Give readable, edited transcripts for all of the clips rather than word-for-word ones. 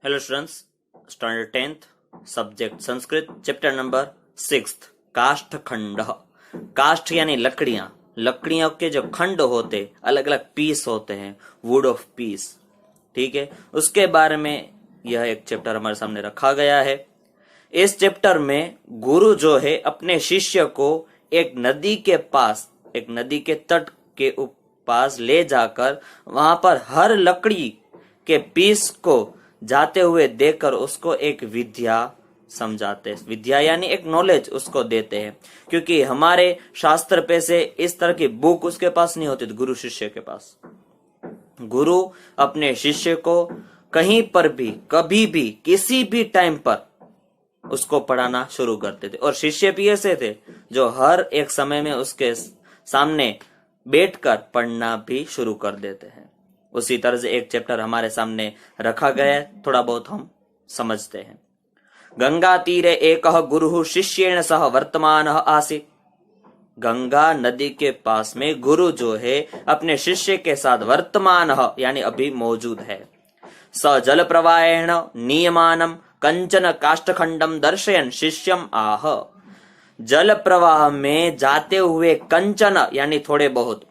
Hello students, standard 10th subject Sanskrit, chapter number 6 काष्ठ खंड। काष्ठ यानी लकड़ियां। लकड़ियों के जो खंड होते, अलग अलग पीस होते हैं, वुड ऑफ पीस। ठीक है, उसके बारे में यह एक चैप्टर हमारे सामने रखा गया है। इस चैप्टर में गुरु जो है अपने शिष्य को एक नदी के पास, एक नदी के तट के पास ले जाकर वहां पर हर लकड़ी के पीस को जाते हुए देखकर उसको एक विद्या समझाते हैं। विद्या यानी एक नॉलेज उसको देते हैं, क्योंकि हमारे शास्त्र पे से इस तरह की बुक उसके पास नहीं होती थी, गुरु शिष्य के पास। गुरु अपने शिष्य को कहीं पर भी, कभी भी, किसी भी टाइम पर उसको पढ़ाना शुरू करते थे। और शिष्य भी ऐसे थे जो हर एक समय में उसके सामने बैठकर पढ़ना भी शुरू कर देते हैं। उसी तरह से एक चैप्टर हमारे सामने रखा गया है, थोड़ा बहुत हम समझते हैं। गंगा तीरे एकः गुरुः शिष्येण सह वर्तमानः आसीत्। गंगा नदी के पास में गुरु जो है अपने शिष्य के साथ वर्तमान यानी अभी मौजूद है। स जल प्रवाहेण नियमानम कंचन काष्ठखंडम दर्शयन शिष्यम आह। जल प्रवाह में जाते हुए कंचन यानी थोड़े बहुत,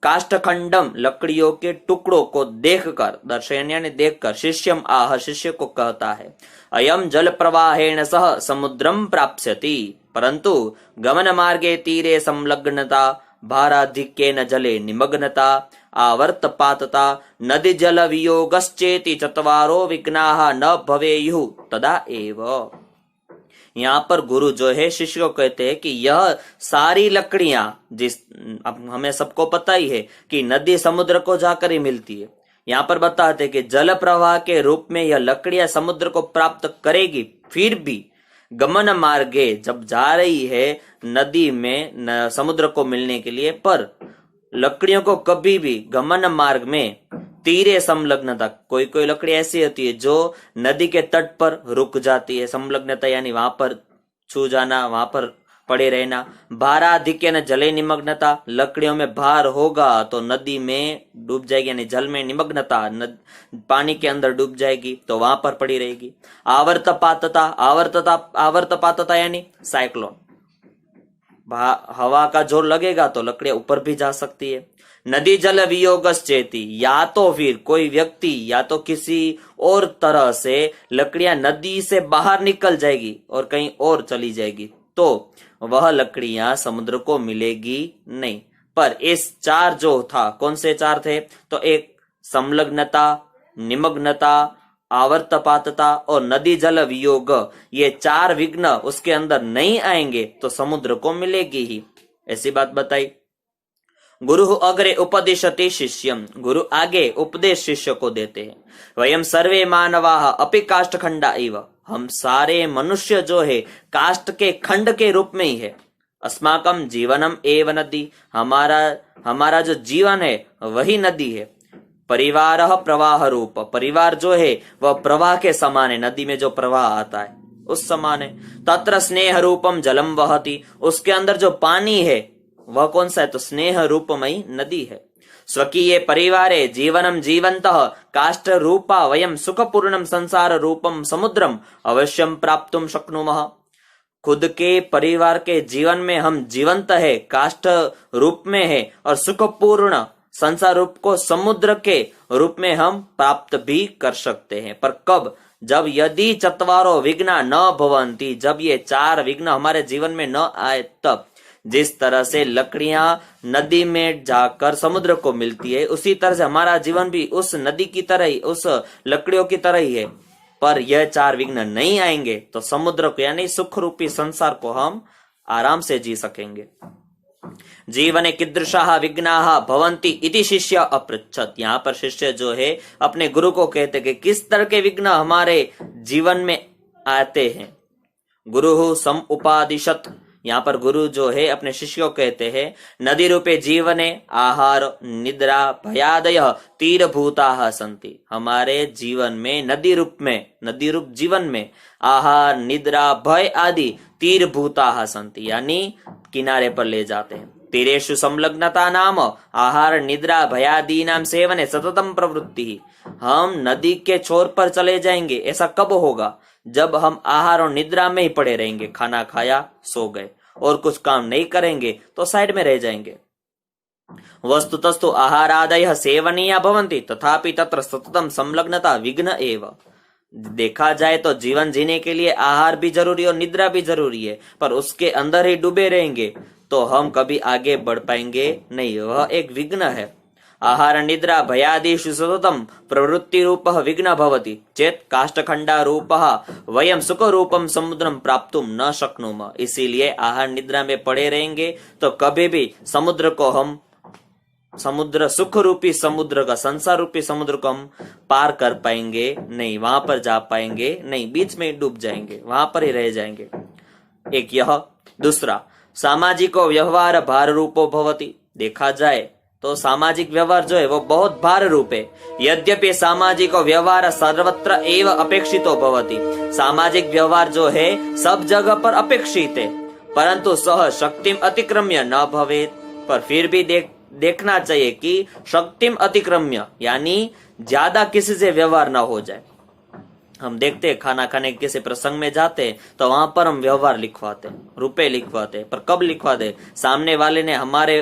काष्ठखंडम लकड़ियों के टुकड़ों को देखकर, दर्शयन यानी देखकर, शिष्यम आह शिष्य को कहता है, अयम जल प्रवाहेण सह समुद्रम प्राप्स्यति। परंतु गमन मार्गे तीरे संलग्नता, भाराधिक्येन जले निमग्नता, आवर्तपातता, नदी जल वियोगश्चेति चत्वारो विघ्नाः न भवेयुः तदा एव। यहाँ पर गुरु जो है शिष्य को कहते हैं कि यह सारी लकड़ियां, जिस अब हमें सबको पता ही है कि नदी समुद्र को जाकर ही मिलती है। यहाँ पर बताते हैं कि जल प्रवाह के रूप में यह लकड़ियां समुद्र को प्राप्त करेगी, फिर भी गमन मार्गे जब जा रही है नदी में समुद्र को मिलने के लिए, पर लकड़ियों को कभी भी गमन मार्ग में तीरे संलग्नता, कोई कोई लकड़ी ऐसी होती है जो नदी के तट पर रुक जाती है। संलग्नता यानी वहां पर छू जाना, वहां पर पड़े रहना। भाराधिक्य न जले निमग्नता, लकड़ियों में भार होगा तो नदी में डूब जाएगी, यानी जल में निमग्नता, पानी के अंदर डूब जाएगी तो वहां पर पड़ी रहेगी। आवर्तपातता, आवर्तपातता यानी साइक्लोन, हवा का जोर लगेगा तो लकड़ियां ऊपर भी जा सकती है। नदी जल वियोगश्चेति, या तो फिर कोई व्यक्ति या तो किसी और तरह से लकड़ियां नदी से बाहर निकल जाएगी और कहीं और चली जाएगी, तो वह लकड़ियां समुद्र को मिलेगी नहीं। पर इस चार जो था, कौन से चार थे? तो एक संलग्नता, निमग्नता, आवर्तपातता और नदी जल वियोग, ये चार विघ्न उसके अंदर नहीं आएंगे तो समुद्र को मिलेगी ही, ऐसी बात बताई। गुरु अग्रे उपदिशति शिष्यम, गुरु आगे उपदेश शिष्य को देते हैं। वयम सर्वे मानवाः अपि काष्ठखंडा इव, हम सारे मनुष्य जो है काष्ठ के खंड के रूप में ही है। अस्माकम जीवनम एव नदी, हमारा जो जीवन है वही नदी है। परिवार प्रवाह रूप, परिवार जो है वह प्रवाह के समान है, नदी में जो प्रवाह आता है उस समान है। तत्र स्नेह रूपम जलम वहति, उसके अंदर जो पानी है वह कौन सा है? तो स्नेह रूपमयी नदी है। स्वकीय परिवारे जीवनम जीवंतः काष्ठ रूपा वयम सुखपूर्णम संसार रूपम समुद्रम अवश्यम प्राप्तुम शक्नुमः। खुद के परिवार के जीवन में हम जीवंत है, काष्ठ रूप में है, और सुखपूर्ण संसार रूप को समुद्र के रूप में हम प्राप्त भी कर सकते हैं। पर कब? जब यदि चत्वारो विघ्ना न भवंती, जब ये चार विघ्न हमारे जीवन में न आए तब। जिस तरह से लकड़ियां नदी में जाकर समुद्र को मिलती है, उसी तरह से हमारा जीवन भी उस नदी की तरह ही, उस लकड़ियों की तरह ही है। पर यह चार विघ्न नहीं आएंगे तो समुद्र को यानी सुख रूपी संसार को हम आराम से जी सकेंगे। जीवने कीदृशाः विघ्नाः भवन्ति इति शिष्य अपृच्छत्, यहाँ पर शिष्य जो है अपने गुरु को कहते कि किस तरह के विघ्न हमारे जीवन में आते हैं। गुरु सम उपादिशत, यहाँ पर गुरु जो है अपने शिष्य को कहते हैं, नदी रूपे जीवने आहार निद्रा भयादय तीरभूताः सन्ति, हमारे जीवन में नदी रूप जीवन में आहार निद्रा भय आदि तीरभूताः सन्ति, यानी किनारे पर ले जाते हैं। तीरेषु संलग्नता नाम आहार निद्रा भयादीनाम सेवने सततम प्रवृत्ति। हम नदी के छोर पर चले जाएंगे, ऐसा कब होगा? जब हम आहार और निद्रा में ही पड़े रहेंगे। खाना खाया, सो गए और कुछ काम नहीं करेंगे तो साइड में रह जाएंगे। वस्तुतस्तु आहारादयः सेवनीया भवन्ति तथापि तत्र सततम संलग्नता विघ्न एव। देखा जाए तो जीवन जीने के लिए आहार भी जरूरी और निद्रा भी जरूरी है, पर उसके अंदर ही डूबे रहेंगे तो हम कभी आगे बढ़ पाएंगे नहीं, वह एक विघ्न है। आहार निद्रा भयादिषु सततम प्रवृत्ति रूपः विघ्न भवति चेत काष्ठखंडा रूपः वयम सुख रूपम समुद्रम प्राप्तुम न शक्नुम। इसीलिए आहार निद्रा में पड़े रहेंगे तो कभी भी समुद्र को हम समुद्र सुख रूपी समुद्र का संसार रूपी समुद्र को हम पार कर पाएंगे नहीं, वहां पर जा पाएंगे नहीं, बीच में डूब जाएंगे, वहां पर ही रह जाएंगे। एक यह। दूसरा, सामाजिको व्यवहार भार रूपो भवति। देखा जाए तो सामाजिक व्यवहार जो है वो बहुत भार रूप है। यद्यपि सामाजिक व्यवहार सर्वत्र एव अपेक्षितो भवति। सामाजिक व्यवहार जो है सब जगह पर अपेक्षित है, परंतु सह शक्तिम अतिक्रम्य न भवेत। पर फिर भी देखना चाहिए कि शक्तिम अतिक्रम्य यानी ज्यादा किसी से व्यवहार ना हो जाए। हम देखते हैं खाना खाने के किसी प्रसंग में जाते हैं तो वहां पर हम व्यवहार लिखवाते हैं, रुपए लिखवाते हैं, पर कब लिखवाते? सामने वाले ने हमारे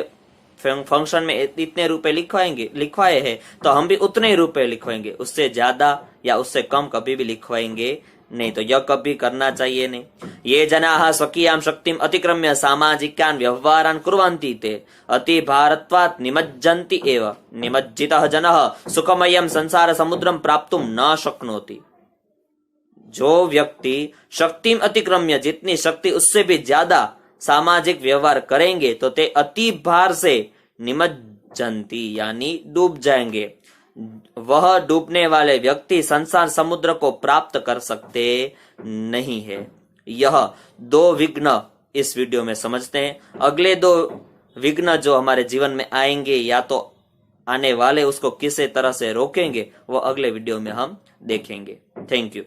फंक्शन में इतने रुपए लिखवाए हैं तो हम भी उतने ही रुपए लिखवाएंगे, उससे ज्यादा या उससे कम कभी भी लिखवाएंगे नहीं। तो यह कभी करना चाहिए नहीं। ये जनाः स्वकीयां शक्तिम अतिक्रम्य सामाजिकान् व्यवहारान् कुर्वन्ति ते अति भारत्वात् निमज्जन्ति एव। निमज्जितः जनः सुखमयं संसार समुद्रम प्राप्तुम न शक्नोति। जो व्यक्ति शक्तिम अतिक्रम्य जितनी शक्ति उससे भी ज्यादा सामाजिक व्यवहार करेंगे तो ते अति भार से निमज्जन्ति यानी डूब जाएंगे। वह डूबने वाले व्यक्ति संसार समुद्र को प्राप्त कर सकते नहीं है। यह 2 विघ्न इस वीडियो में समझते हैं। अगले 2 विघ्न जो हमारे जीवन में आएंगे या तो आने वाले उसको किस तरह से रोकेंगे वो अगले वीडियो में हम देखेंगे। Thank you.